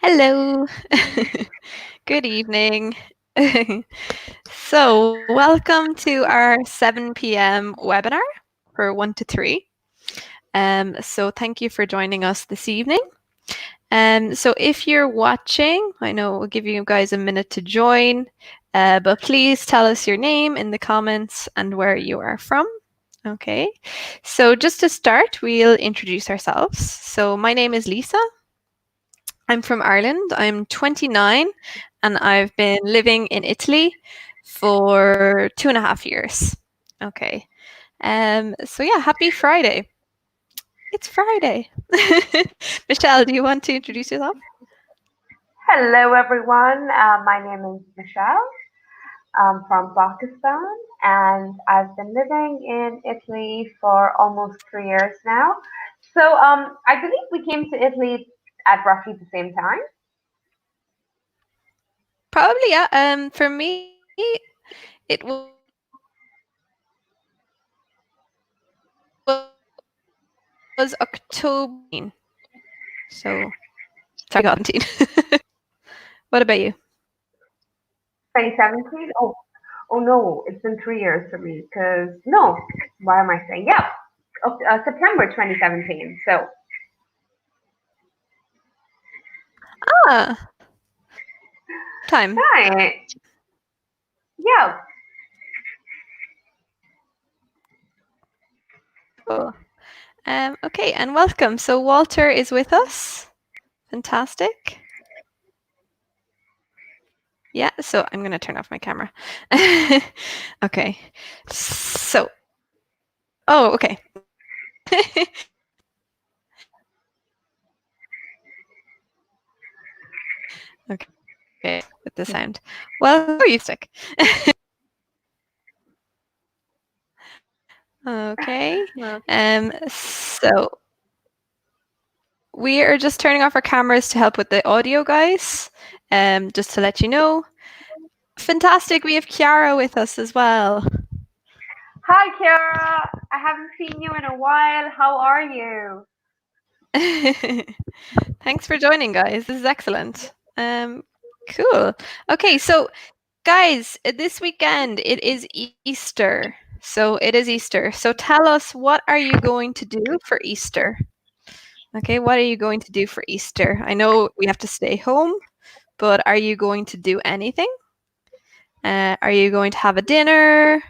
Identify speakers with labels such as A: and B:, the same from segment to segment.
A: Hello. Good evening. So, welcome to our 7 p.m. webinar for 1 to 3. So, thank you for joining us this evening. So, if you're watching, I know we'll give you guys a minute to join, but please tell us your name in the comments and where you are from. Okay, so just to start, we'll introduce ourselves. So, my name is Lisa. I'm from Ireland. I'm 29 and I've been living in Italy for 2.5 years. Okay. So yeah, happy Friday. It's Friday. Michelle, do you want to introduce yourself?
B: Hello, everyone. My name is Michelle. I'm from Pakistan, and I've been living in Italy for almost 3 years now. So, I believe we came to Italy at roughly the same time.
A: Probably, yeah. For me, it was October. So, sorry, 2017. What about you?
B: 2017. Oh no, it's been 3 years for me. Because no, why am I saying? Yeah, September 2017. So,
A: Ah, time.
B: right. Yeah.
A: Cool. Okay, and welcome. So Walter is with us. Fantastic. Yeah, so I'm going to turn off my camera. Okay. So, oh, okay. Okay, with the sound. Well, who are you stick? Okay. So we are just turning off our cameras to help with the audio, guys. Just to let you know. Fantastic. We have Chiara with us as well.
B: Hi, Kiara. I haven't seen you in a while. How are you?
A: Thanks for joining, guys. This is excellent. Cool. Okay, so guys, this weekend it is Easter. So it is Easter. So tell us, what are you going to do for Easter? Okay, what are you going to do for Easter? I know we have to stay home, but are you going to do anything? Are you going to have a dinner?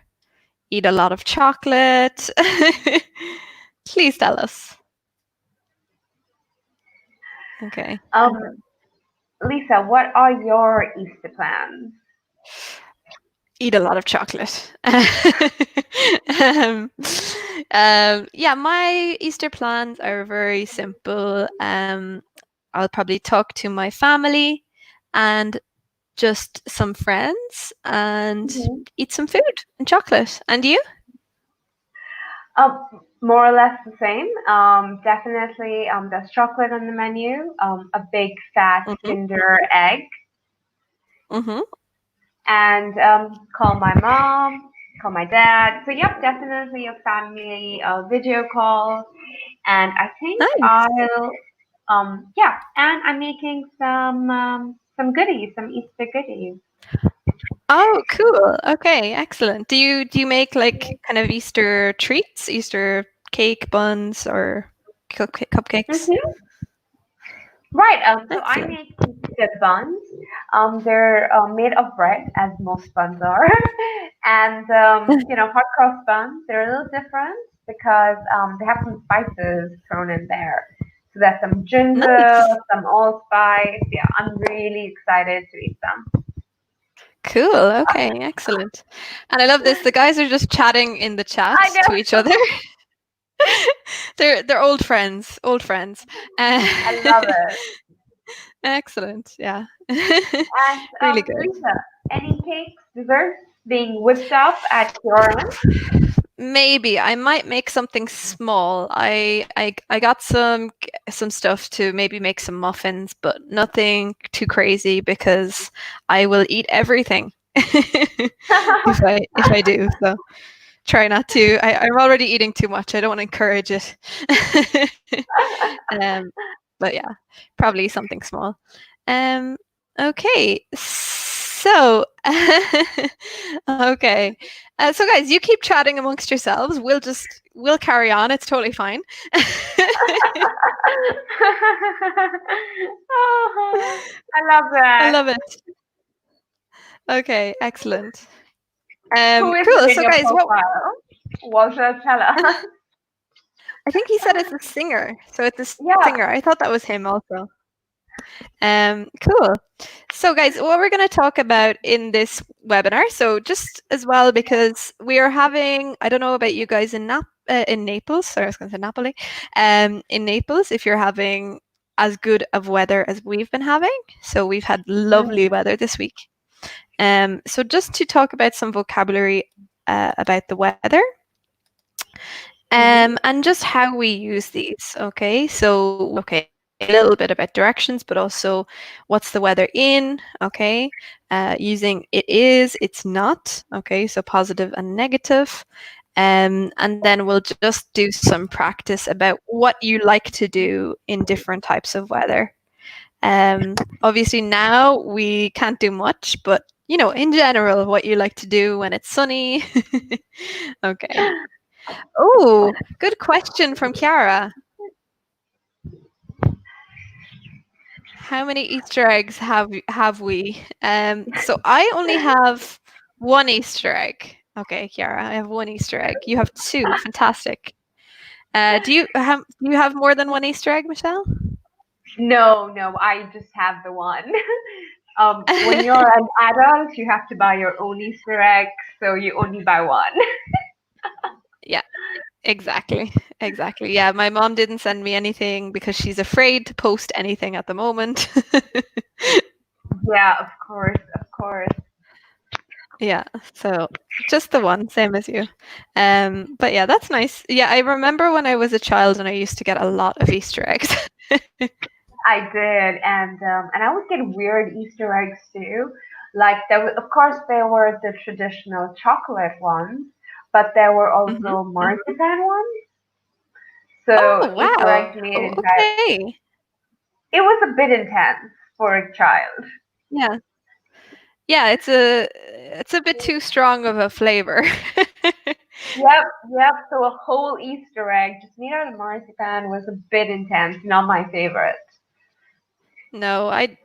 A: Eat a lot of chocolate? Please tell us. Okay.
B: Lisa, what are your Easter plans?
A: Eat a lot of chocolate. um, yeah, my Easter plans are very simple. I'll probably talk to my family and just some friends and
B: Mhm.
A: eat some food and chocolate. And you?
B: Um, More or less the same. Definitely, there's chocolate on the menu, a big fat
A: Mm-hmm.
B: Kinder egg,
A: Mm-hmm.
B: and call my mom, call my dad. So, yep, definitely a family video call. And I think
A: Nice.
B: I'll, yeah, and I'm making some goodies, some Easter goodies.
A: Oh, cool. Okay, excellent. Do you make like kind of Easter treats, Easter cake buns or cupcakes?
B: Mhm. Right. So I
A: Excellent.
B: make the buns. They're made of bread, as most buns are, and hot cross buns. They're a little different because they have some spices thrown in there. So there's some ginger,
A: Nice.
B: some allspice. Yeah, I'm really excited to eat them.
A: Cool. Okay, excellent. And I love this. The guys are just chatting in the
B: I
A: chat to each
B: know.
A: other. They're old friends. Old friends.
B: I love it.
A: Excellent. Yeah.
B: And
A: Really good.
B: Lisa, any cakes, desserts being whipped up at your end?
A: Maybe I might make something small. I got some stuff to maybe make some muffins, but nothing too crazy because I will eat everything if I do. So try not to. I'm already eating too much. I don't want to encourage it. um, but yeah, probably something small. Okay. So, okay. So guys, you keep chatting amongst yourselves. We'll carry on. It's totally fine.
B: Oh, I love
A: I
B: that.
A: love it. Okay, excellent.
B: Who is
A: Cool.
B: it in
A: So
B: your
A: guys, what
B: profile? Walter, tell us.
A: I think he said it's a singer. So it's a
B: Yeah.
A: singer. I thought that was him also. Cool. So guys, what we're going to talk about in this webinar, so just as well, because we are having, I don't know about you guys in Naples, sorry, I was going to say Napoli, in Naples, if you're having as good of weather as we've been having. So we've had lovely weather this week. So just to talk about some vocabulary about the weather. And just how we use these. Okay, so a little bit about directions, but also what's the weather in. Okay, using it is, it's not. Okay, so positive and negative. And then we'll just do some practice about what you like to do in different types of weather. Obviously now we can't do much, but you know, in general, what you like to do when it's sunny. Okay. Oh, good question from Kiara. How many Easter eggs have we? So I only have one Easter egg. Okay, Kiara, I have one Easter egg. You have two. Fantastic. Do you have more than one Easter egg, Michelle?
B: No, I just have the one. When you're an adult, you have to buy your own Easter egg, so you only buy one.
A: Yeah, exactly. Exactly. Yeah, my mom didn't send me anything because she's afraid to post anything at the moment.
B: Yeah, of course.
A: Yeah, so just the one, same as you. But yeah, that's nice. Yeah, I remember when I was a child and I used to get a lot of Easter eggs.
B: I did, and I would get weird Easter eggs too. Like of course, there were the traditional chocolate ones, but there were
A: Mhm.
B: also marzipan ones. So
A: Oh,
B: Easter
A: wow.
B: eggs made entire.
A: Okay.
B: It was a bit intense for a child.
A: Yeah. Yeah, it's a bit too strong of a flavor.
B: Yep. So a whole Easter egg just made out of marzipan was a bit intense. Not my favorite.
A: No, I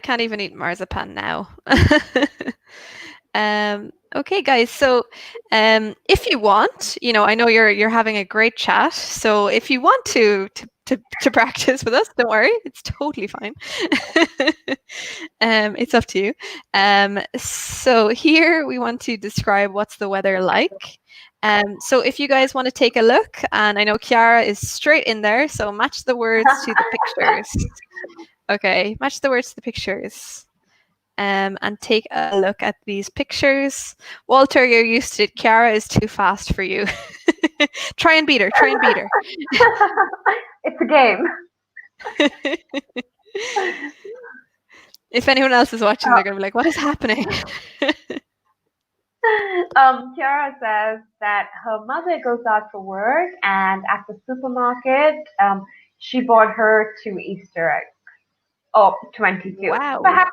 A: can't even eat marzipan now. Okay, guys. So, if you want, you know, I know you're having a great chat. So, if you want to practice with us, don't worry, it's totally fine. It's up to you. So here we want to describe what's the weather like. So if you guys want to take a look, and I know Kiara is straight in there, so match the words to the pictures. Okay, match the words to the pictures. And take a look at these pictures. Walter, you're used to it. Kiara is too fast for you. Try and beat her. Try and beat her.
B: It's a game.
A: If anyone else is watching, they're going to be like, what is happening?
B: Kiara says that her mother goes out for work, and at the supermarket, she bought her 2 Easter eggs. Oh, 22.
A: Wow.
B: Perhaps.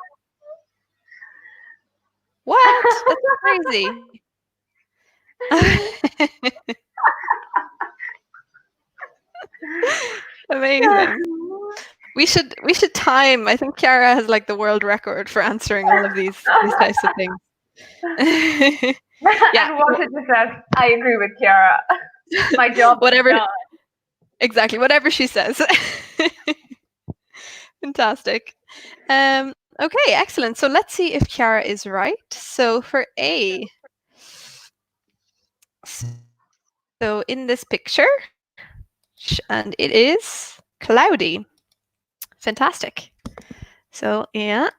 A: What? That's crazy. Amazing. We should time. I think Kiara has like the world record for answering all of these types of things. Yeah.
B: And Walter just says, I agree with Kiara. My job is
A: Whatever.
B: done.
A: Exactly. Whatever she says. Fantastic. Okay, excellent. So let's see if Kiara is right. So for A, so in this picture, and it is cloudy. Fantastic. So yeah.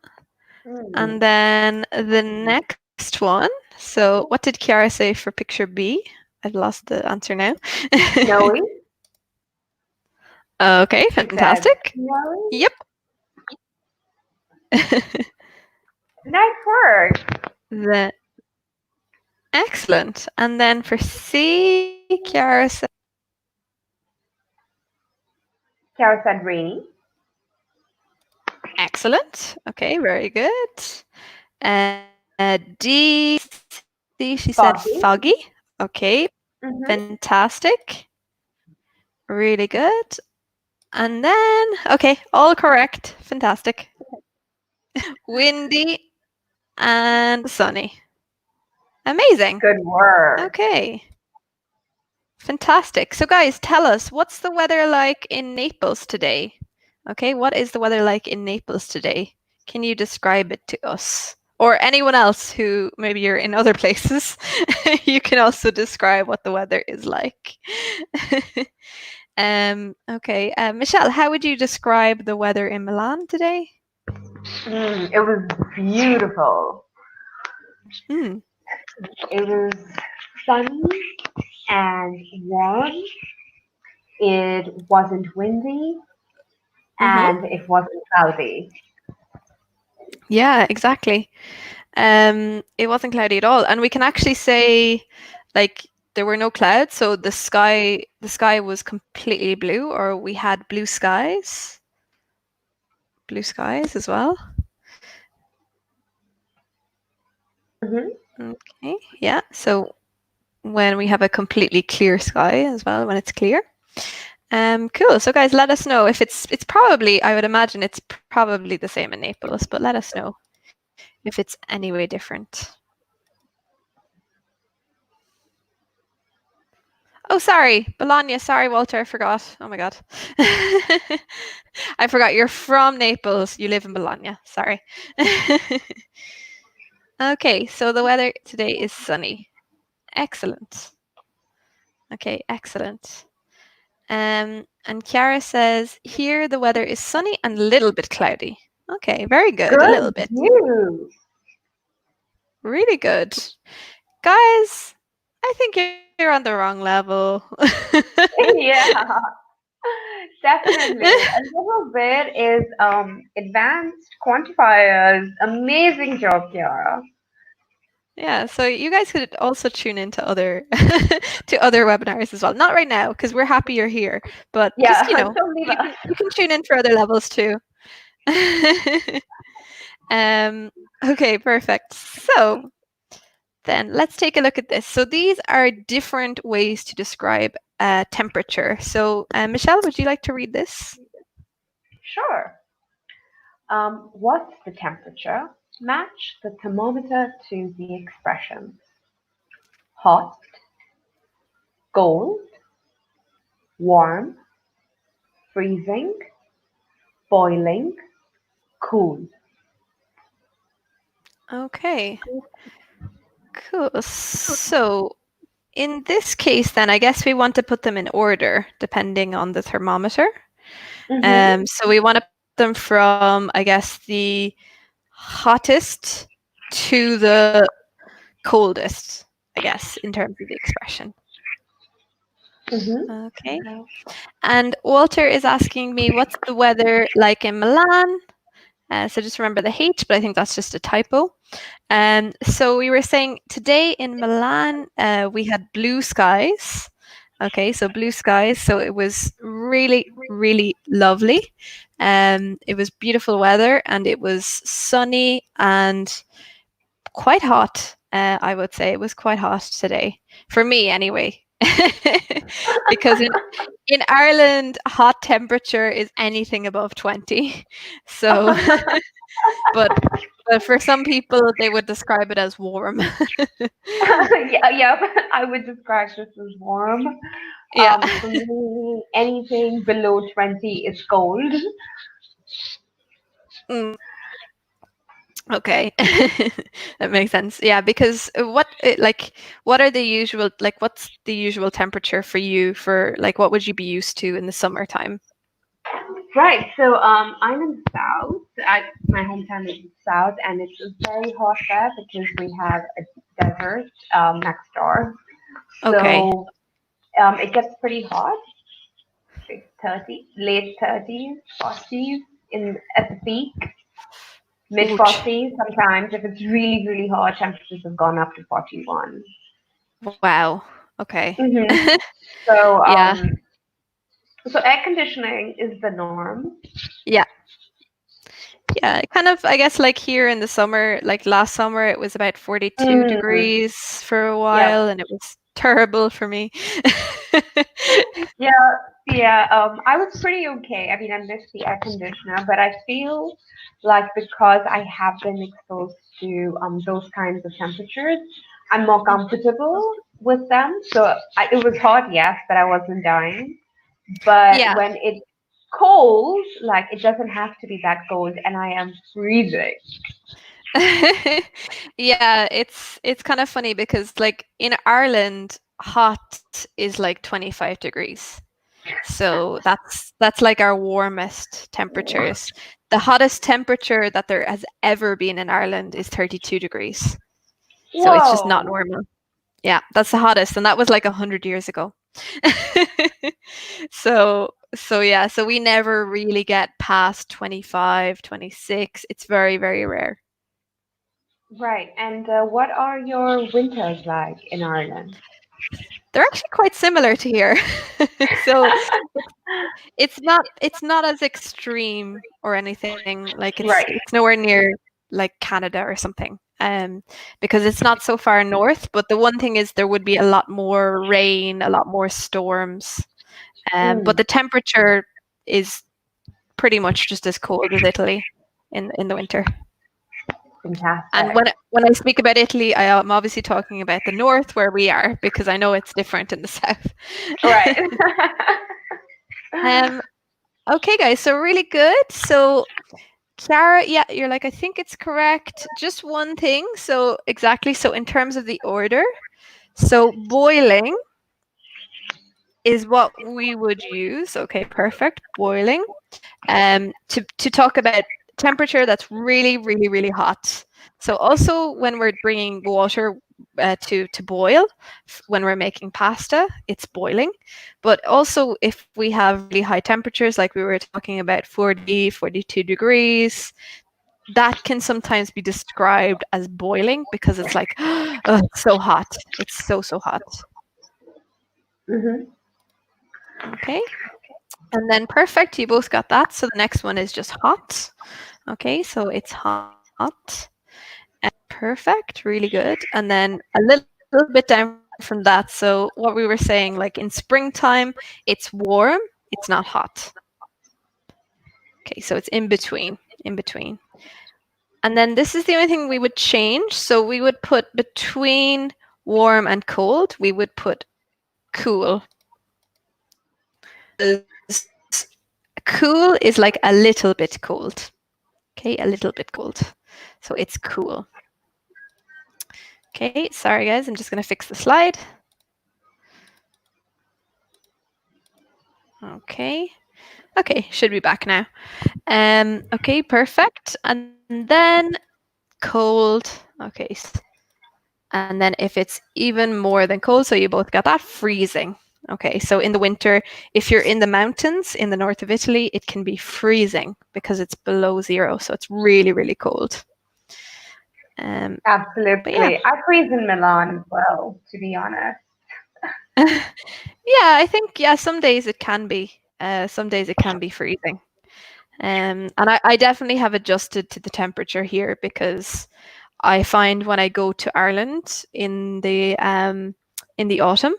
A: And then the next one. So what did Kiara say for picture B? I've lost the answer now.
B: Snowy.
A: Okay, fantastic.
B: Snowy.
A: Yep.
B: Nice work.
A: Excellent. And then for C, Kiara said.
B: Kiara said rainy.
A: Excellent. Okay, very good. D, she said
B: Foggy.
A: foggy. Okay,
B: Mm-hmm.
A: fantastic. Really good. And then, okay, all correct. Fantastic. Windy and sunny. Amazing.
B: Good work.
A: Okay. Fantastic. So guys, tell us, what's the weather like in Naples today? Okay, what is the weather like in Naples today? Can you describe it to us? Or anyone else who maybe you're in other places, you can also describe what the weather is like. Okay, Michelle, how would you describe the weather in Milan today?
B: It was beautiful.
A: Hmm.
B: It was sunny and warm. It wasn't windy
A: Mm-hmm.
B: and it wasn't cloudy.
A: Yeah, exactly. It wasn't cloudy at all, and we can actually say, like, there were no clouds, so the sky was completely blue, or we had blue skies as well.
B: Mm-hmm.
A: Okay, yeah. So when we have a completely clear sky as well, when it's clear. Cool. So guys, let us know if it's probably, I would imagine it's probably the same in Naples, but let us know if it's any way different. Oh, sorry, Bologna. Sorry, Walter, I forgot. Oh my God. I forgot you're from Naples. You live in Bologna. Sorry. Okay, so the weather today is sunny. Excellent. Okay, excellent. And Chiara says, here the weather is sunny and a little bit cloudy. Okay, very good. A little
B: Good
A: bit.
B: view.
A: Really good. Guys, I think you're on the wrong level.
B: Yeah, definitely. A little bit is advanced quantifiers. Amazing job, Kiara.
A: Yeah, so you guys could also tune into other to other webinars as well. Not right now because we're happy you're here, but
B: Yeah,
A: just
B: don't leave
A: you
B: us.
A: can tune in for other levels too. Okay, perfect. So then let's take a look at this. So these are different ways to describe temperature. So Michelle, would you like to read this?
B: Sure. What's the temperature? Match the thermometer to the expressions. Hot, cold, warm, freezing, boiling, cool.
A: Okay, cool. So in this case, then I guess we want to put them in order depending on the thermometer.
B: Mm-hmm.
A: So we want to put them from, I guess, the hottest to the coldest, I guess, in terms of the expression.
B: Mm-hmm.
A: Okay. And Walter is asking me, what's the weather like in Milan? So just remember the H, but I think that's just a typo. So we were saying today in Milan, we had blue skies. Okay, so blue skies. So it was really, really lovely. It was beautiful weather and it was sunny and quite hot. I would say it was quite hot today for me, anyway. Because in Ireland, hot temperature is anything above 20. So, but for some people, they would describe it as warm.
B: Yeah, I would describe this as warm.
A: Yeah.
B: For me, anything below 20 is cold.
A: Mm, okay. That makes sense. Yeah, because what are the usual, like, what's the usual temperature for you for, like, what would you be used to in the summertime?
B: Right, so I'm in the south. My hometown is in the south, and it's very hot there because we have a desert next door.
A: Okay.
B: So it gets pretty hot, like 30, late 30s, 40s in at the peak, mid
A: Ouch.
B: 40s sometimes. If it's really, really hot, temperatures have gone up to 41.
A: Wow. Okay.
B: Hmm. So
A: Yeah.
B: so air conditioning is the norm.
A: Yeah. Yeah, kind of, I guess, like here in the summer, like last summer, it was about 42
B: Mm,
A: degrees for a
B: yep.
A: while, and it was terrible for me.
B: Yeah, yeah. I was pretty okay. I mean, I missed the air conditioner, but I feel like because I have been exposed to those kinds of temperatures, I'm more comfortable with them. So it was hot, yes, but I wasn't dying. But
A: Yeah.
B: when it's cold, like it doesn't have to be that cold, and I am freezing.
A: Yeah, it's kind of funny because like in Ireland, hot is like 25 degrees. So that's like our warmest temperatures. The hottest temperature that there has ever been in Ireland is 32 degrees. So it's just not
B: Whoa.
A: normal. Yeah, that's the hottest, and that was like 100 years ago. So yeah, so we never really get past 25, 26. It's very, very rare.
B: Right. And what are your winters like in Ireland?
A: They're actually quite similar to here. So it's not as extreme or anything. Like it's
B: Right.
A: it's nowhere near like Canada or something. Because it's not so far north, but the one thing is there would be a lot more rain, a lot more storms. But
B: Mm,
A: the temperature is pretty much just as cold as Italy in the winter. And
B: fantastic.
A: when I speak about Italy, I am obviously talking about the north where we are because I know it's different in the south.
B: Right.
A: um, okay, guys, so really good. So Clara, yeah, you're like, I think it's correct. Just one thing. So exactly. So in terms of the order, so boiling is what we would use. Okay, perfect. Boiling. To talk about temperature that's really, really, really hot. So also when we're bringing water to boil, when we're making pasta, it's boiling. But also if we have really high temperatures, like we were talking about 40, 42 degrees, that can sometimes be described as boiling because it's like, oh, it's so hot. It's so, so hot.
B: Hmm.
A: Okay. And then perfect, you both got that. So the next one is just hot. Okay, so it's hot. And perfect, really good. And then a little bit down from that. So what we were saying, like in springtime, it's warm, it's not hot. Okay, so it's in between, in between. And then this is the only thing we would change. So we would put between warm and cold, we would put cool. Cool is like a little bit cold. Okay, a little bit cold. So it's cool. Okay, sorry guys, I'm just going to fix the slide. Okay. Okay, should be back now. Okay, perfect. And then cold. Okay. And then if it's even more than cold, so you both got that, freezing. Okay, so in the winter, if you're in the mountains in the north of Italy, it can be freezing because it's below zero. So it's really, really cold. But yeah.
B: Absolutely. I freeze in Milan as well, to be honest.
A: Yeah, I think, yeah, some days it can be. Some days it can be freezing. And I definitely have adjusted to the temperature here because I find when I go to Ireland in the autumn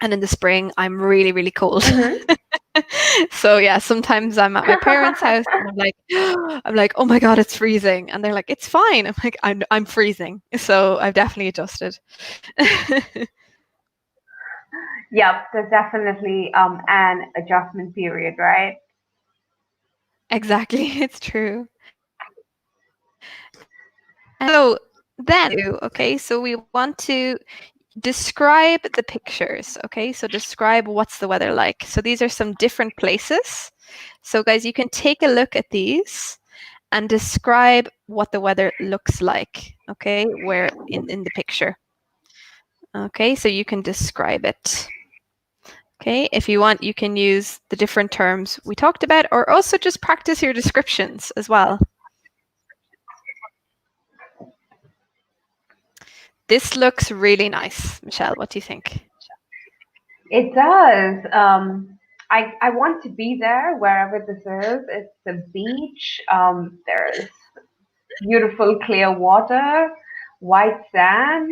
A: and in the spring, I'm really, really cold.
B: Hmm.
A: So yeah, sometimes I'm at my parents' house and I'm like, I'm like, oh my God, it's freezing. And they're like, it's fine. I'm like, I'm freezing. So I've definitely adjusted.
B: Yep, there's definitely an adjustment period, right?
A: Exactly, it's true. So then, okay, so we want to describe the pictures. Okay, so describe what's the weather like. So these are some different places. So guys, you can take a look at these and describe what the weather looks like. Okay, where in the picture. Okay, so you can describe it. Okay, if you want, you can use the different terms we talked about, or also just practice your descriptions as well. This looks really nice. Michelle, what do you think?
B: It does. I want to be there wherever this is. It's a beach. There's beautiful clear water, white sand.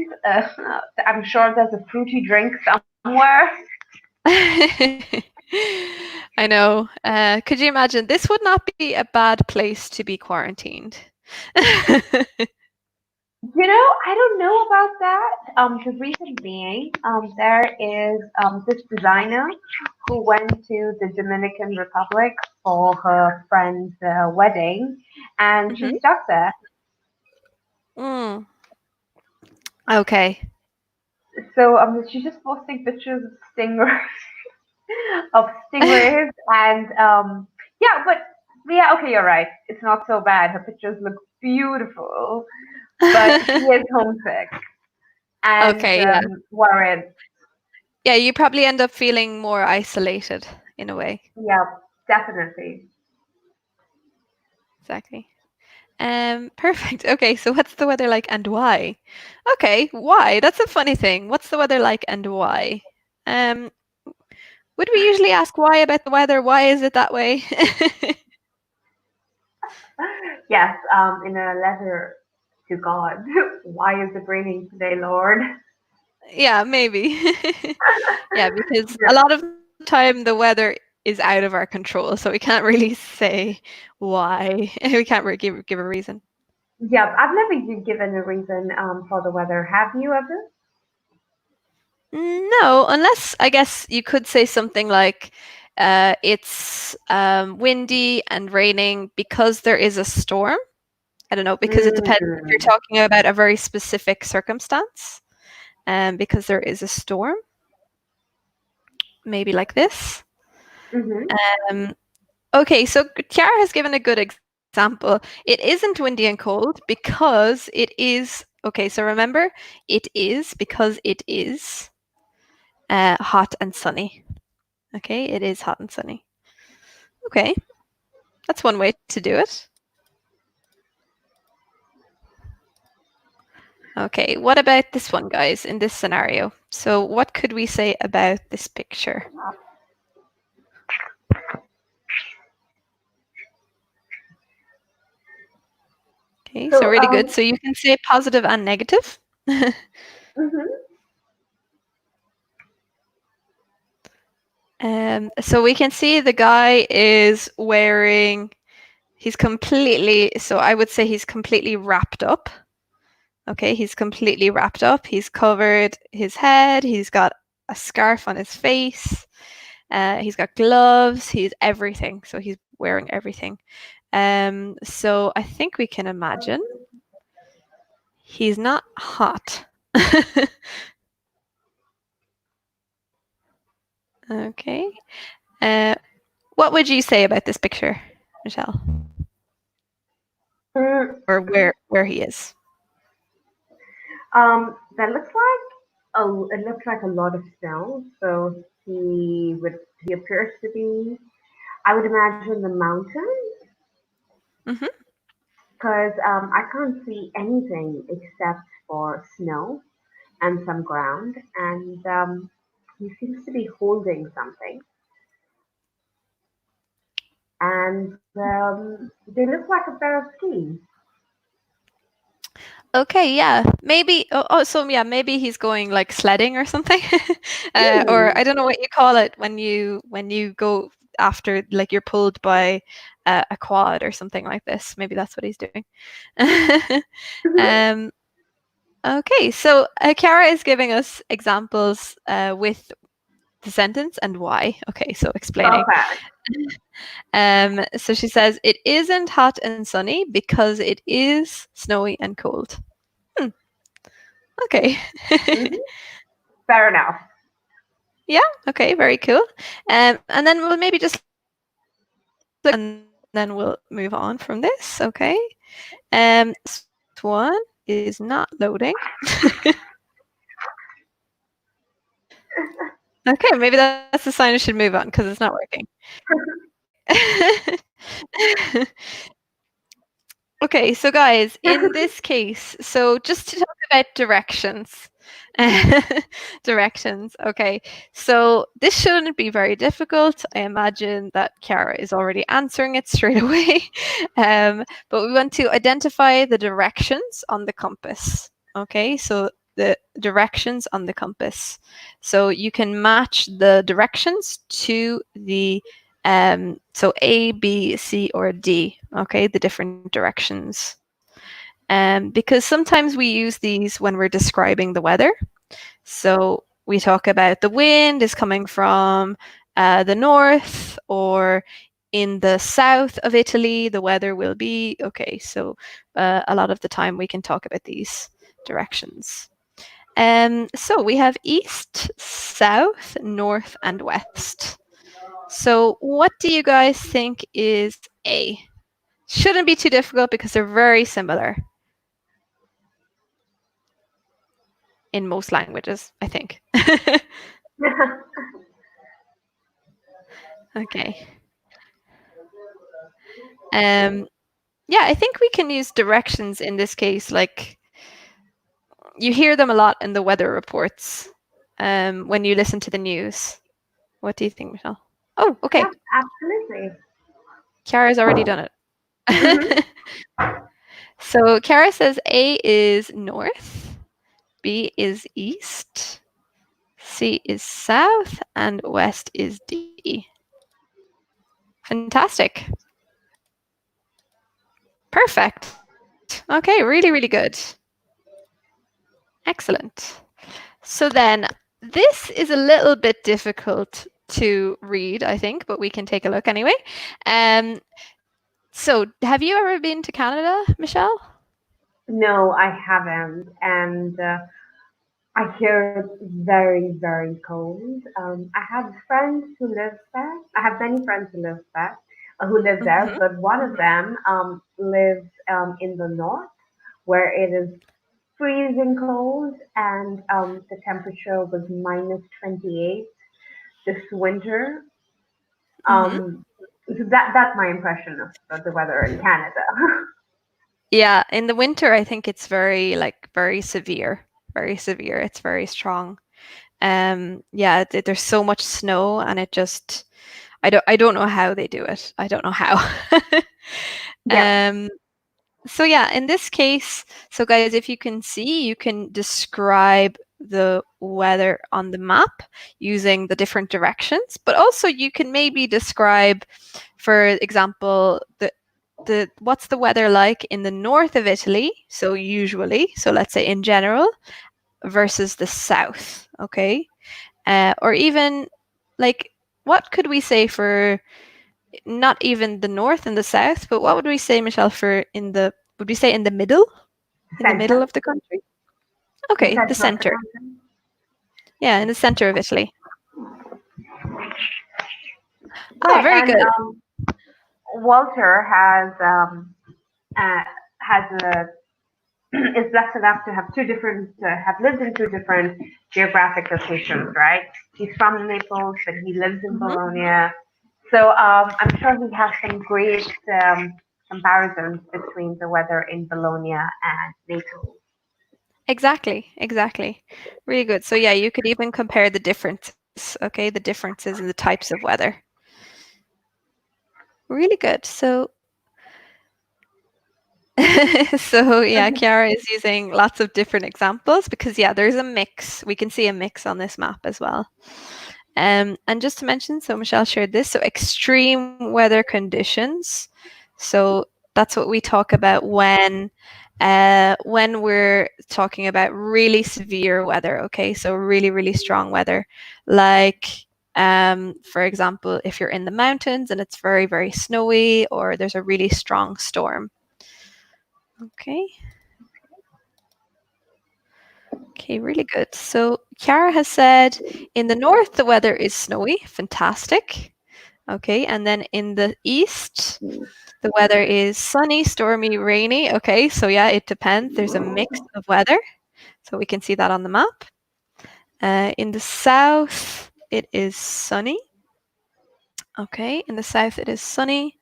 B: I'm sure there's a fruity drink somewhere.
A: I know. Could you imagine? This would not be a bad place to be quarantined.
B: I don't know about that. The reason being, there is this designer who went to the Dominican Republic for her friend's wedding, and
A: Mhm.
B: she's stuck there.
A: Mm. Okay.
B: So she's just posting pictures of stingrays, of stingrays, and but yeah, okay, you're right. It's not so bad. Her pictures look beautiful, but she is homesick and
A: Okay, yeah.
B: worried.
A: Yeah, you probably end up feeling more isolated in a way.
B: Yeah, definitely.
A: Exactly. Perfect. Okay, so what's the weather like and why? Okay, why? That's a funny thing. What's the weather like and why? Um, would we usually ask why about the weather? Why is it that way?
B: Yes, in a letter to God. Why is it raining today, Lord?
A: Yeah, maybe. Yeah, because a
B: Yeah,
A: lot of the time the weather is out of our control, so we can't really say why. We can't really give a reason.
B: yeah, I've never been given a reason for the weather. Have you ever?
A: No, unless I guess you could say something like it's windy and raining because there is a storm. I don't know, because it depends if you're
B: Mm-hmm.
A: talking about a very specific circumstance, because there is a storm, maybe like this.
B: Mm-hmm.
A: Um, okay, so Chiara has given a good example. It isn't windy and cold because it is, okay, so remember, it is because it is hot and sunny. Okay, it is hot and sunny. Okay, that's one way to do it. Okay, what about this one, guys, in this scenario? So what could we say about this picture? Okay, so
B: So,
A: really good. So you can say positive and negative.
B: mhm.
A: So we can see the guy is wearing, he's completely, so I would say he's completely wrapped up. Okay, he's completely wrapped up. He's covered his head. He's got a scarf on his face. He's got gloves. He's everything. So he's wearing everything. So I think we can imagine he's not hot. Okay. Uh, what would you say about this picture, Michelle,
B: Mm,
A: or where he is?
B: that looks like it looks like a lot of snow. So he appears to be. I would imagine the mountains
A: Hmm.
B: because I can't see anything except for snow and some ground, and he seems to be holding something. And they look like a pair of skis.
A: Okay, yeah, maybe. So yeah, maybe he's going like sledding or something, or
B: Hmm.
A: I don't know what you call it when you go after like you're pulled by a quad or something like this. Maybe that's what he's doing.
B: Hmm.
A: um, okay, so Chiara is giving us examples with the sentence and why. Okay, so explaining.
B: Okay.
A: So she says it isn't hot and sunny because it is snowy and cold. Hmm, okay.
B: Hmm. Fair enough.
A: Yeah, okay, very cool. And then we'll maybe just look and then we'll move on from this, okay? This one is not loading. Okay, maybe that's the sign I should move on because it's not working. Okay. Okay, so guys, in this case, so just to talk about directions. Directions. Okay, so this shouldn't be very difficult. I imagine that Chiara is already answering it straight away. But we want to identify the directions on the compass. Okay, so the directions on the compass. So you can match the directions to the so A, B, C, or D, okay, the different directions. Because sometimes we use these when we're describing the weather. So we talk about the wind is coming from the north, or in the south of Italy, the weather will be, okay, so a lot of the time we can talk about these directions. So we have east, south, north, and west. So what do you guys think is A? Shouldn't be too difficult because they're very similar in most languages, I think. Okay. Yeah, I think we can use directions in this case. Like, you hear them a lot in the weather reports when you listen to the news. What do you think, Michelle? Oh, okay.
B: Yep, absolutely.
A: Chiara's already done it.
B: Mm-hmm.
A: So Chiara says A is north, B is east, C is south, and west is D. Fantastic. Perfect. Okay, really, really good. Excellent. So then, this is a little bit difficult to read, I think, but we can take a look anyway. So have you ever been to Canada, Michelle?
B: No, I haven't, and I hear it's very, very cold. I have friends who live there. I have many friends who live there,
A: Mm-hmm.
B: but one of them lives in the north, where it is freezing cold, and the temperature was minus 28 this winter.
A: Mm-hmm.
B: So that's my impression of the weather in Canada.
A: Yeah, in the winter, I think it's very, like, very severe. Very severe. It's very strong. Yeah, there's so much snow, and it just, I don't know how they do it. I don't know how.
B: Yeah,
A: um, So yeah, in this case, so guys, if you can see, you can describe the weather on the map using the different directions, but also you can maybe describe, for example, the what's the weather like in the north of Italy, so usually, so let's say in general, versus the south, okay? Or even, like, what could we say for not even the north and the south, but what would we say, Michelle, for would we say in the middle? In the middle
B: center,
A: of the country?
B: the
A: Okay, the
B: center of the
A: center.
B: country.
A: Yeah, in the center of Italy. Oh,
B: Right,
A: very
B: and
A: good.
B: Walter uh, has a is blessed enough to have have lived in two different geographic locations, right? He's from Naples, but he lives in
A: Hmm.
B: Bologna. So I'm sure he has some great comparisons between the weather in Bologna and Naples.
A: Exactly, exactly. Really good. So yeah, you could even compare the differences, okay? The differences in the types of weather. Really good. So so yeah, Chiara is using lots of different examples because yeah, there's a mix. We can see a mix on this map as well. And just to mention, so Michelle shared this, so extreme weather conditions. So that's what we talk about when we're talking about really severe weather, okay? So really, really strong weather. Like, for example, if you're in the mountains and it's very, very snowy, or there's a really strong storm. Okay. Okay, really good. So Chiara has said in the north the weather is snowy, fantastic. Okay, and then in the east the weather is sunny, stormy, rainy. Okay, so yeah, it depends. There's a mix of weather, so we can see that on the map. In the south it is sunny. Okay, in the south it is sunny.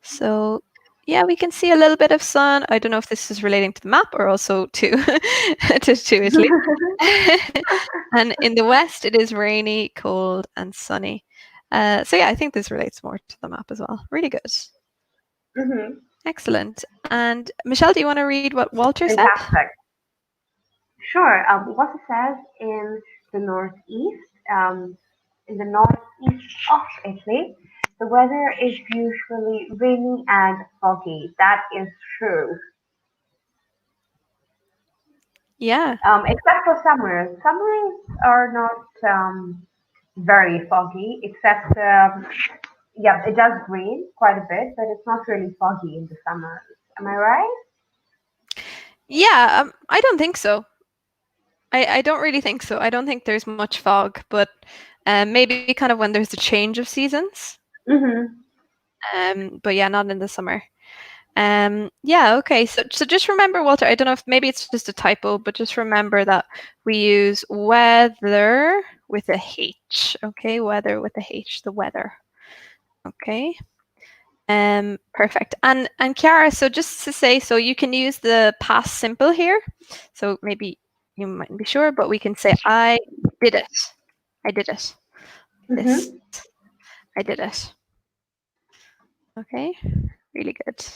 A: So yeah, we can see a little bit of sun. I don't know if this is relating to the map or also to to Italy. And in the west, it is rainy, cold, and sunny. So yeah, I think this relates more to the map as well. Really good.
B: Mm-hmm.
A: Excellent. And Michelle, do you want to read what Walter said?
B: Fantastic. Sure. What it says the northeast, in the northeast of Italy, the weather is usually rainy and foggy. That is true.
A: Yeah.
B: Except for summers. Summers are not very foggy, except yeah, it does rain quite a bit, but it's not really foggy in the summers. Am I right?
A: Yeah, I don't think so. I don't really think so. I don't think there's much fog, but maybe kind of when there's a change of seasons.
B: Mm-hmm.
A: But yeah, not in the summer. Yeah, okay. So just remember, Walter, I don't know if maybe it's just a typo, but just remember that we use weather with a H. Okay, weather with a H, the weather. Okay. Perfect. And Chiara, so just to say, so you can use the past simple here. So maybe you mightn't be sure, but we can say I did it. I did it. This.
B: Mm-hmm.
A: I did it. Okay. Really good.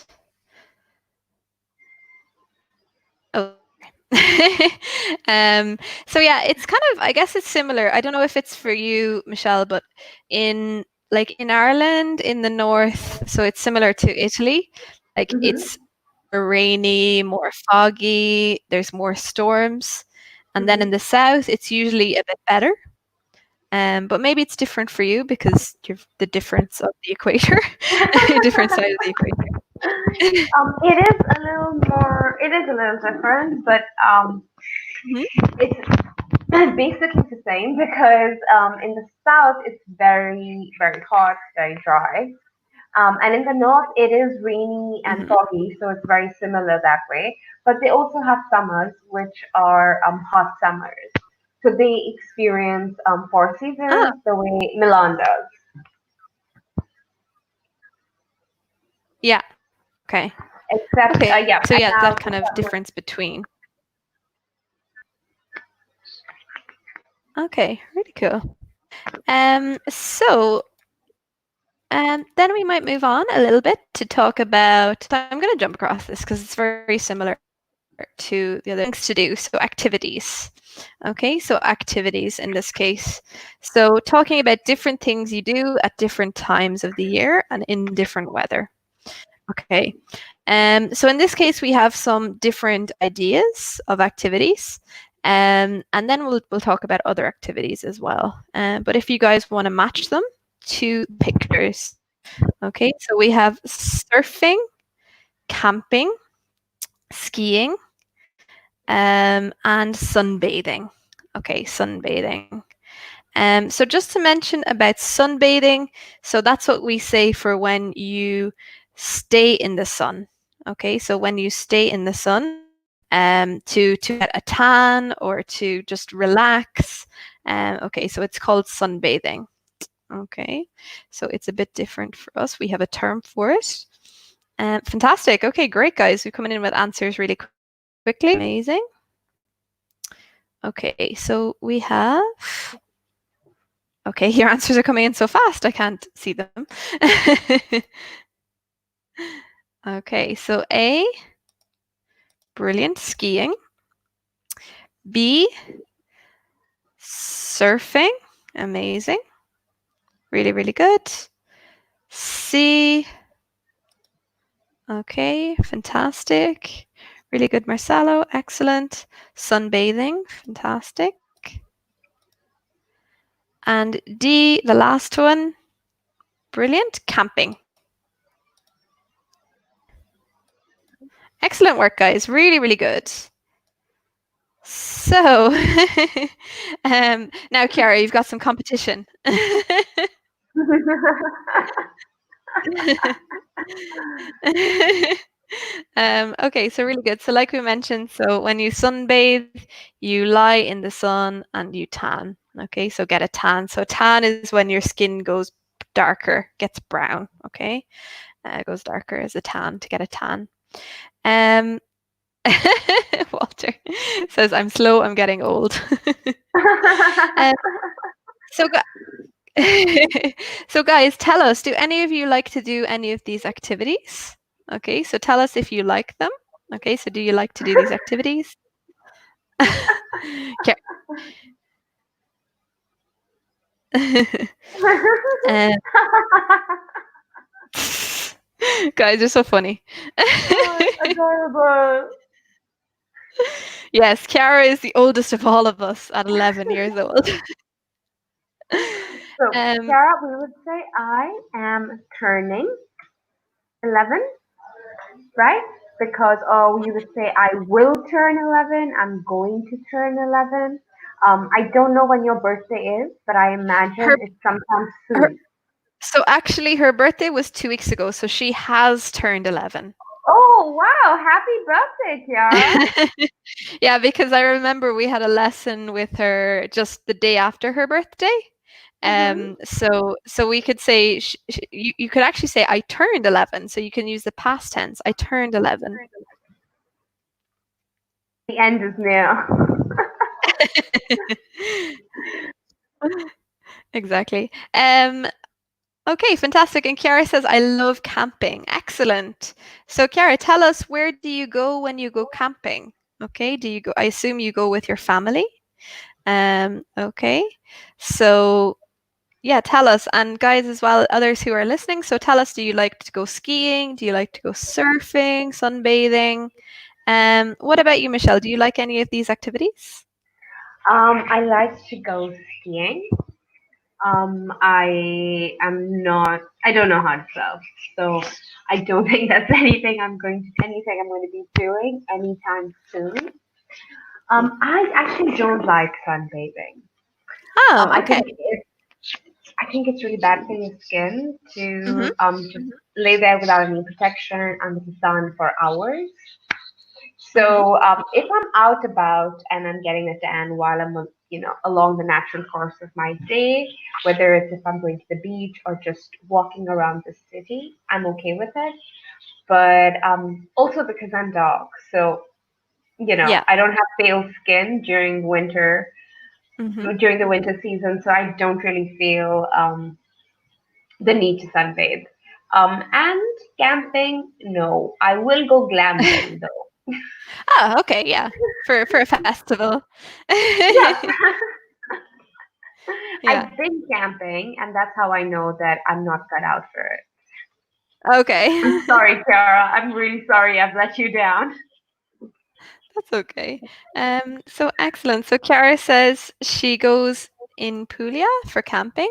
A: Oh. So yeah, it's kind of, I guess it's similar. I don't know if it's for you, Michelle, but in in Ireland in the north, so it's similar to Italy. Like
B: Mm-hmm.
A: it's more rainy, more foggy, there's more storms. And then in
B: Mm-hmm.
A: the south, it's usually a bit better. But maybe it's different for you because you're the difference of the equator, different side of the equator.
B: It is a little more. It is a little different, but
A: Mhm.
B: it's basically the same because in the south it's very very hot, very dry, and in the north it is rainy and
A: Mhm.
B: foggy, so it's very similar that way. But they also have summers, which are hot summers, so they experience four
A: Ah,
B: seasons the way Milan does.
A: yeah. Okay.
B: Except,
A: Okay.
B: yeah,
A: So
B: and
A: yeah,
B: now
A: that kind of difference between. Okay, really cool. So then we might move on a little bit to talk about. So I'm going to jump across this because it's very similar to the other things to do. So activities. Okay, so activities in this case. So talking about different things you do at different times of the year and in different weather. Okay. So in this case, we have some different ideas of activities. And then we'll talk about other activities as well. But if you guys want to match them to pictures, okay, so we have surfing, camping, skiing, and sunbathing. Okay, sunbathing. So just to mention about sunbathing, so that's what we say for when you stay in the sun. Okay, so when you stay in the sun, to get a tan or to just relax. Okay, so it's called sunbathing. Okay, so it's a bit different for us. We have a term for it. Fantastic. Okay, great, guys. We're coming in with answers really quickly. Amazing. Okay, so we have. Okay, your answers are coming in so fast, I can't see them. Okay, so A, brilliant, skiing. B, surfing, amazing. Really, really good. C, okay, fantastic. Really good, Marcelo, excellent. Sunbathing, fantastic. And D, the last one, brilliant, camping. Excellent work, guys. Really, really good. So, now, Chiara, you've got some competition. Okay, so really good. So, like we mentioned, so when you sunbathe, you lie in the sun and you tan. Okay, so get a tan. So, tan is when your skin goes darker, gets brown. Okay. goes darker as a tan to get a tan. Um, Walter says, "I'm slow. I'm getting old." um, so, so guys, tell us, do any of you like to do any of these activities? Okay, so tell us if you like them. Okay, so do you like to do these activities? Okay. um, guys, you're so funny.
B: Oh, adorable.
A: Yes, Kiara is the oldest of all of us at 11 years old.
B: So, Sarah, we would say I am turning 11, right? Because, oh, you would say I will turn 11, I'm going to turn 11. I don't know when your birthday is, but I imagine
A: her,
B: it's sometime
A: her,
B: soon.
A: so actually, her birthday was 2 weeks ago, so she has turned 11.
B: Oh, wow. Happy birthday, Kiara.
A: Yeah, because I remember we had a lesson with her just the day after her birthday.
B: Mm-hmm.
A: So we could say you could actually say I turned 11. So you can use the past tense. I turned 11.
B: The end is near.
A: Exactly. Okay, fantastic. And Kiara says, I love camping. Excellent. So Kiara, tell us, where do you go when you go camping? Okay, do you go? I assume you go with your family. Okay. So yeah, tell us. And guys as well, others who are listening. So tell us, do you like to go skiing? Do you like to go surfing, sunbathing? What about you, Michelle? Do you like any of these activities?
B: I like to go skiing. I don't know how to surf, so I don't think that's anything I'm going to be doing anytime soon. I actually don't like sunbathing.
A: Oh,
B: I
A: okay.
B: I think it's really bad for your skin
A: Mm-hmm.
B: to just lay there without any protection under the sun for hours.
A: Mm-hmm.
B: So if I'm out about and I'm getting a tan while I'm, along the natural course of my day, whether it's if I'm going to the beach or just walking around the city, I'm okay with it. But also because I'm dark, so
A: Yeah.
B: I don't have pale skin
A: Mm-hmm.
B: during the winter season, so I don't really feel the need to sunbathe. And camping, no, I will go glamping though.
A: Oh, okay, yeah. For a festival.
B: Yes,
A: Yeah.
B: I've been camping, and that's how I know that I'm not cut out for it. I'm
A: Okay.
B: sorry, Kara. I'm really sorry I've let you down.
A: That's okay. So excellent. So Chiara says she goes in Puglia for camping.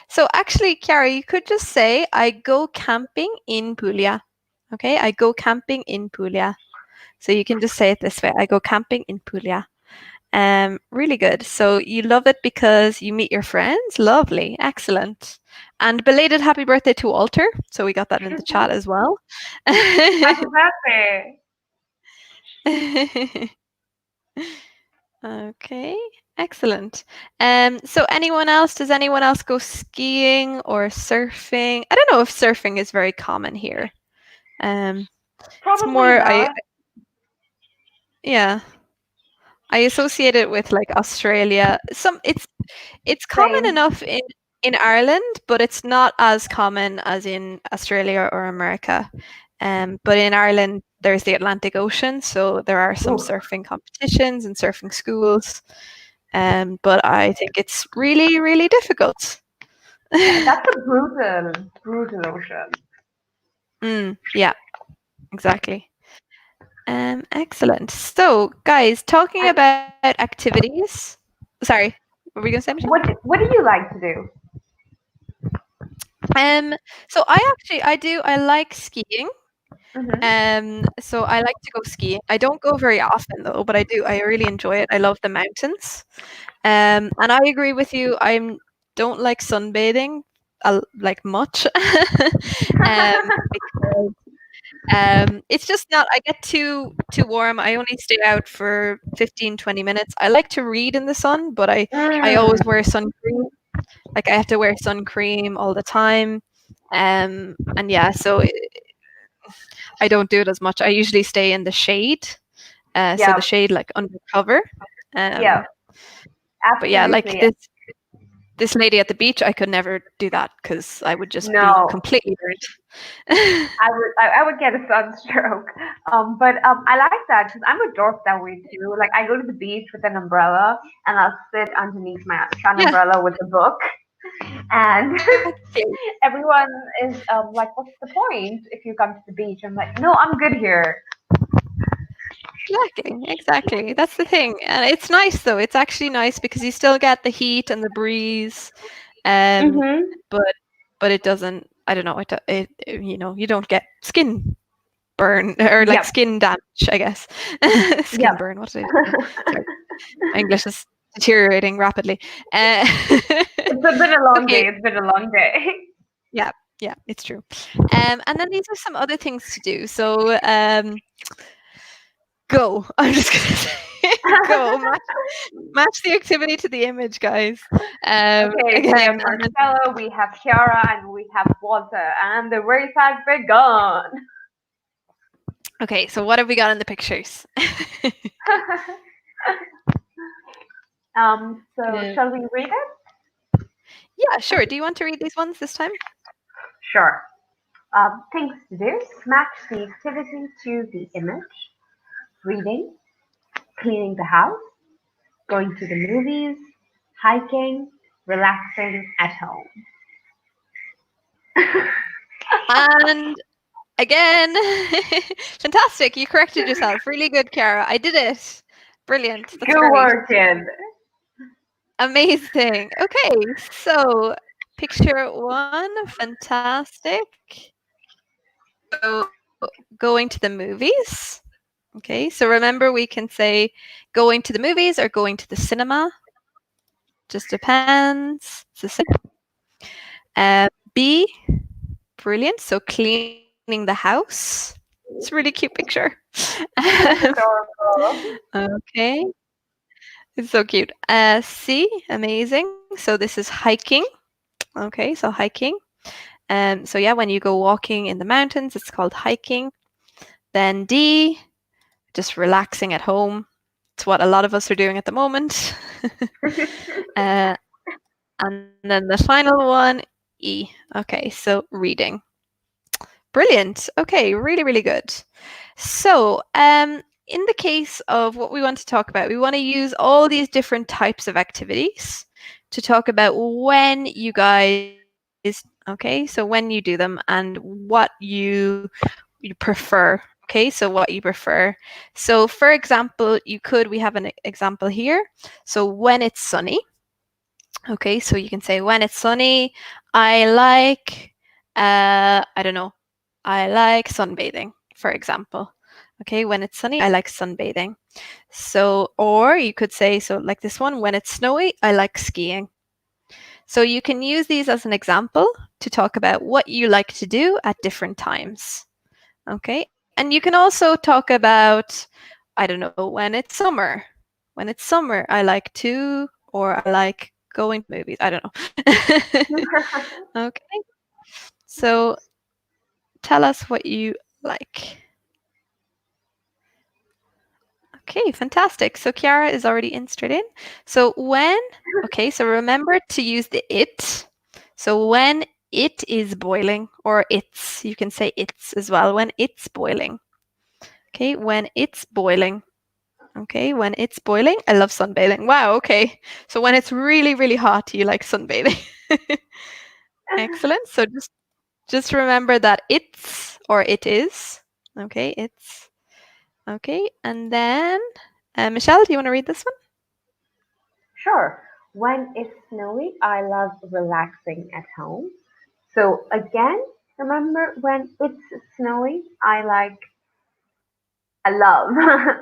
A: So actually, Chiara, you could just say, I go camping in Puglia. Okay, I go camping in Puglia. So you can just say it this way, I go camping in Puglia. Really good. So you love it because you meet your friends. Lovely. Excellent. And belated happy birthday to Walter. So we got that in the chat as well.
B: Happy birthday.
A: Okay, excellent. So does anyone else go skiing or surfing? I don't know if surfing is very common here. It's
B: Probably
A: more,
B: not.
A: yeah, I associate it with like Australia. It's common
B: Same.
A: enough in Ireland, but it's not as common as in Australia or America. But in Ireland, there's the Atlantic Ocean, so there are some
B: Ooh,
A: surfing competitions and surfing schools. But I think it's really, really difficult.
B: yeah, that's a brutal ocean.
A: Yeah, exactly. Excellent. So, guys, talking
B: And
A: about activities. Sorry, what were we going to say, Michelle?
B: what do you like to do?
A: So I like skiing.
B: Hmm.
A: So I like to go skiing. I don't go very often though, but I do. I really enjoy it. I love the mountains. And I agree with you. I don't like sunbathing like much. Because it's just not, I get too warm. I only stay out for 15, 20 minutes. I like to read in the sun, but I always wear
B: Mm.
A: sun cream. Like I have to wear sun cream all the time. And yeah, so I don't do it as much. I usually stay in the shade, so the
B: Yeah,
A: shade like undercover.
B: yeah,
A: But yeah, like
B: absolutely.
A: this lady at the beach, I could never do that because I would just be
B: No,
A: completely burnt.
B: I would get a sunstroke. But I like that because I'm a dork that way too. Like I go to the beach with an umbrella and I'll sit underneath my sun
A: Yeah,
B: umbrella with a book, and
A: exactly.
B: everyone is like, "What's the point if you come to the beach?" I'm like, "No, I'm good here."
A: Exactly, exactly. That's the thing. And it's nice though. It's actually nice because you still get the heat and the breeze. Um,
B: Mhm.
A: but it doesn't, I don't know, you don't get skin burn or like
B: Yep.
A: skin damage, I guess. Skin
B: Yep.
A: burn, what did I say? Sorry, my English is deteriorating rapidly. Uh,
B: It's been a long
A: okay,
B: day. It's been a long day.
A: yeah, yeah, it's true. And then these are some other things to do. So go. I'm just gonna say go. Match the activity to the image, guys.
B: Okay, so we have
A: Again, and then
B: Marcella, we have Kiara, and we have Walter, and the race has begun.
A: okay. So what have we got in the pictures?
B: So
A: Um,
B: shall we read it?
A: yeah, sure. Do you want to read these ones this time?
B: Sure. Things to do. Match the activity to the image. Reading, cleaning the house, going to the movies, hiking, relaxing at home.
A: And again, fantastic. You corrected yourself. Really good, Kara. I did it. Brilliant. That's
B: Good
A: great.
B: work, kid.
A: Amazing. Okay, so picture one, fantastic. So going to the movies. Okay, so remember we can say going to the movies or going to the cinema. Just depends. It's the same. B, brilliant. So cleaning the house. It's a really cute picture.
B: That's adorable.
A: Okay, it's so cute. C, amazing. So this is hiking. Okay, so hiking. So yeah, when you go walking in the mountains, it's called hiking. Then D, just relaxing at home. It's what a lot of us are doing at the moment. uh, and then the final one, E. Okay, so reading. Brilliant. Okay, really, really good. So, in the case of what we want to talk about, we want to use all these different types of activities to talk about when you guys, okay, so when you do them and what you prefer. Okay, so what you prefer. So, for example, we have an example here. So, when it's sunny, okay, so you can say when it's sunny, I like, I don't know, I like sunbathing, for example. Okay, when it's sunny, I like sunbathing. So, or you could say, so like this one, when it's snowy, I like skiing. So you can use these as an example to talk about what you like to do at different times. Okay, and you can also talk about, I don't know, when it's summer. When it's summer, I like to, or I like going to movies. I don't know. Okay, so tell us what you like. Okay, fantastic. So Kiara is already in straight in. So okay, so remember to use the it. So when it is boiling, or it's, you can say it's as well, when it's boiling. Okay, when it's boiling. Okay, when it's boiling, I love sunbathing. Wow, okay. So when it's really, really hot, you like sunbathing. Excellent. So just remember that it's or it is. Okay, it's okay. And then Michelle, do you want to read this one?
B: Sure. When it's snowy, I love relaxing at home. So again, remember when it's snowy, I love.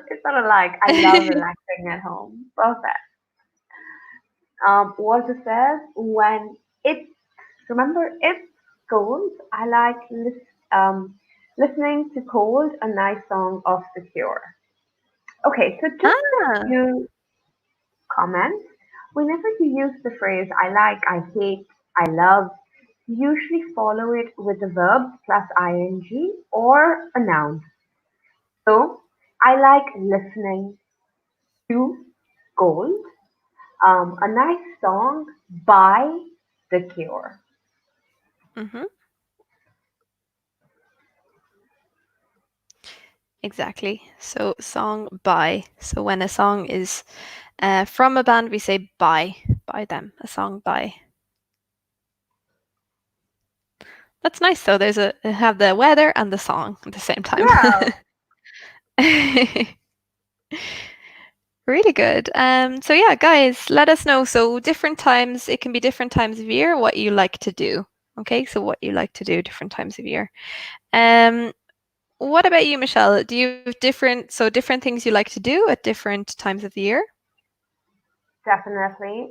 B: It's not a like. I love relaxing at home. Perfect. Walter says when it's remember it's cold, I like listening to cold, a nice song of The Cure. Okay, so just a
A: Ah,
B: few comments. Whenever you use the phrase I like, I hate, I love, usually follow it with a verb plus ing or a noun. So I like listening to Gold, a nice song by The Cure.
A: Mm-hmm. Exactly. So song by. So when a song is from a band, we say by them. A song by. That's nice though. There's a have the weather and the song at the same time.
B: Yeah,
A: Really good. So yeah, guys, let us know. So different times, it can be different times of year, what you like to do. Okay, so what you like to do different times of year. Um, what about you, Michelle? Do you have different things you like to do at different times of the year?
B: definitely.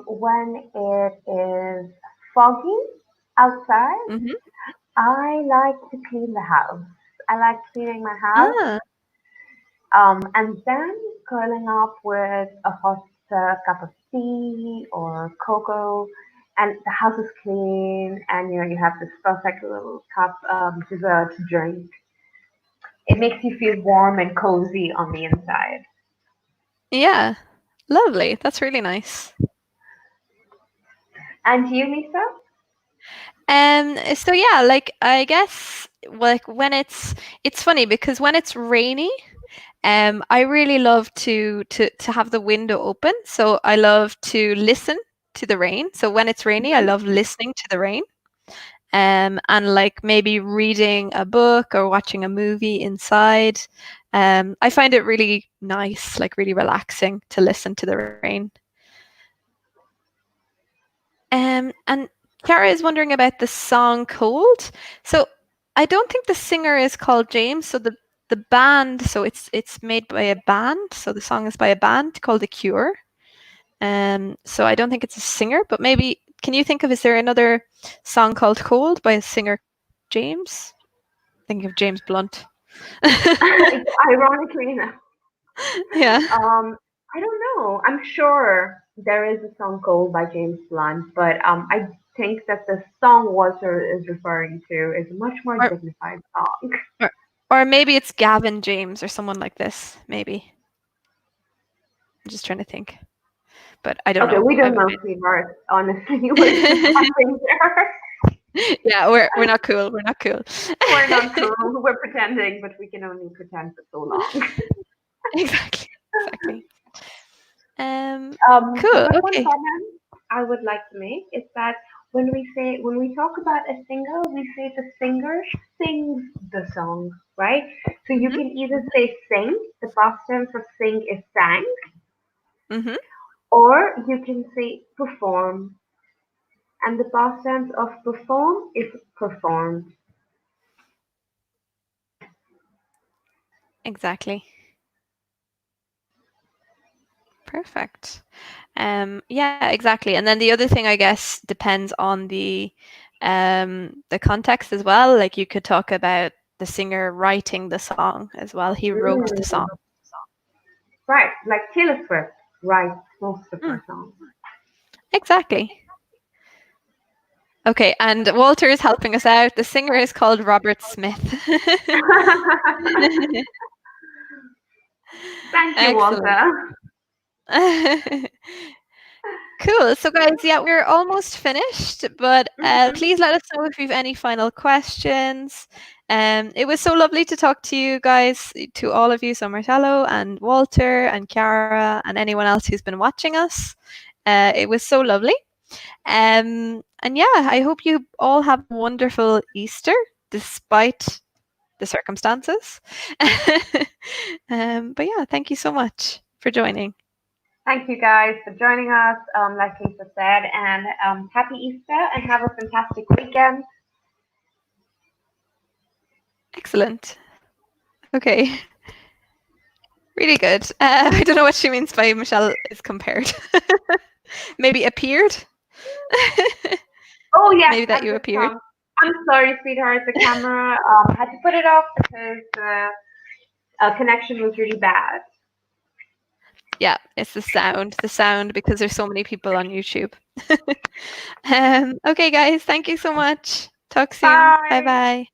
B: When it is foggy outside,
A: Mm-hmm.
B: I like to clean the house. I like cleaning my house,
A: Ah,
B: and then curling up with a hot cup of tea or cocoa, and the house is clean, and you have this perfect little cup dessert to drink. It makes you feel warm and cozy on the inside.
A: yeah. Lovely. That's really nice.
B: And you, Lisa?
A: So yeah, like I guess like when it's funny because when it's rainy, I really love to have the window open. So I love to listen to the rain. So when it's rainy, I love listening to the rain. And like maybe reading a book or watching a movie inside. I find it really nice, like really relaxing to listen to the rain. And Chiara is wondering about the song Cold. So I don't think the singer is called James. So the band, so it's made by a band. So the song is by a band called The Cure. So I don't think it's a singer, but maybe can you think of is there another song called Cold by a singer James? Thinking of James Blunt.
B: Ironically enough.
A: Yeah.
B: I don't know. I'm sure there is a song called by James Blunt, but I think that the song Walter is referring to is a much more
A: Or,
B: dignified song.
A: or or maybe it's Gavin James or someone like this. Maybe. I'm just trying to think. But I don't
B: Okay,
A: know.
B: we
A: I
B: don't
A: haven't
B: know, sweetheart. Honestly, we're just guessing there.
A: yeah, we're not cool. We're not cool.
B: We're not cool. We're pretending, but we can only pretend for so long.
A: Exactly. Exactly. Um, cool.
B: But one
A: Okay.
B: comment I would like to make is that when we talk about a singer, we say the singer sings the song, right? So you
A: Mhm.
B: can either say sing, the past tense of sing is sang,
A: Mhm.
B: or you can say perform, and the past tense of perform is performed.
A: Exactly. Perfect. Yeah, exactly. And then the other thing, I guess, depends on the context as well. Like you could talk about the singer writing the song as well. He wrote the
B: Mm,
A: song.
B: right, like Taylor Swift writes most of
A: Mm,
B: her songs.
A: exactly. Okay, and Walter is helping us out. The singer is called Robert Smith.
B: Thank you,
A: Excellent.
B: Walter.
A: Cool. So, guys, yeah, we're almost finished, but
B: Mhm.
A: please let us know if you have any final questions. It was so lovely to talk to you guys, to all of you, so Marcello and Walter and Chiara and anyone else who's been watching us. It was so lovely. And yeah, I hope you all have a wonderful Easter despite the circumstances. But yeah, thank you so much for joining.
B: Thank you guys for joining us, like Lisa said, and happy Easter and have a fantastic weekend.
A: Excellent. Okay. Really good. I don't know what she means by Michelle is compared. Maybe appeared?
B: Oh yes,
A: Maybe that
B: I'm
A: you
B: just
A: appeared.
B: I'm sorry, sweetheart. The camera had to put it off because the connection was really bad.
A: Yeah, it's the sound because there's so many people on YouTube. Okay, guys, thank you so much. Talk soon.
B: Bye.
A: Bye bye.